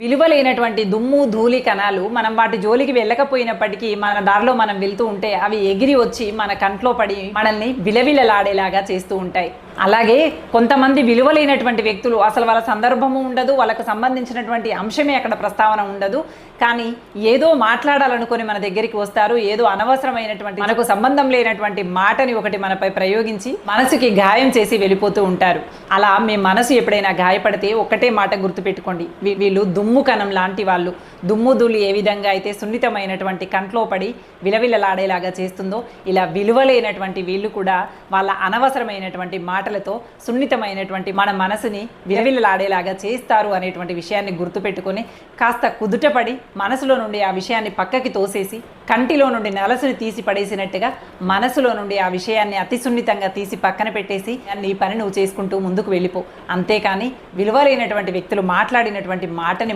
విలువ లేనటువంటి దుమ్ము ధూళి కణాలు మనం వాటి జోలికి వెళ్ళకపోయినప్పటికీ మన దారిలో మనం వెళ్తూ ఉంటే అవి ఎగిరి వచ్చి మన కంట్లో పడి మనల్ని విలవిలలాడేలాగా చేస్తూ ఉంటాయి. అలాగే కొంతమంది విలువ లేనటువంటి వ్యక్తులు అసలు వాళ్ళ సందర్భము ఉండదు, వాళ్ళకు సంబంధించినటువంటి అంశమే అక్కడ ప్రస్తావన ఉండదు, కానీ ఏదో మాట్లాడాలనుకొని మన దగ్గరికి వస్తారు. ఏదో అనవసరమైనటువంటి మనకు సంబంధం లేనటువంటి మాటని ఒకటి మనపై ప్రయోగించి మనసుకి గాయం చేసి వెళ్ళిపోతూ ఉంటారు. అలా మీ మనసు ఎప్పుడైనా గాయపడితే ఒక్కటే మాట గుర్తుపెట్టుకోండి, వీళ్ళు దుమ్ము కణం లాంటి వాళ్ళు. దుమ్ము ధూళి ఏ విధంగా అయితే సున్నితమైనటువంటి కంట్లో పడి విలవిలలాడేలాగా చేస్తుందో, ఇలా విలువలేనటువంటి వీళ్ళు కూడా వాళ్ళ అనవసరమైనటువంటి మాటలతో సున్నితమైనటువంటి మన మనసుని విలవిలలాడేలాగా చేస్తారు అనేటువంటి విషయాన్ని గుర్తుపెట్టుకొని కాస్త కుదుటపడి మనసులో నుండి ఆ విషయాన్ని పక్కకి తోసేసి కంటిలో నుండి నలసుని తీసి పడేసినట్టుగా మనసులో నుండి ఆ విషయాన్ని అతి సున్నితంగా తీసి పక్కన పెట్టేసి నీ పని నువ్వు చేసుకుంటూ ముందుకు వెళ్ళిపో. అంతేకాని విలువ లేనటువంటి వ్యక్తులు మాట్లాడినటువంటి మాటని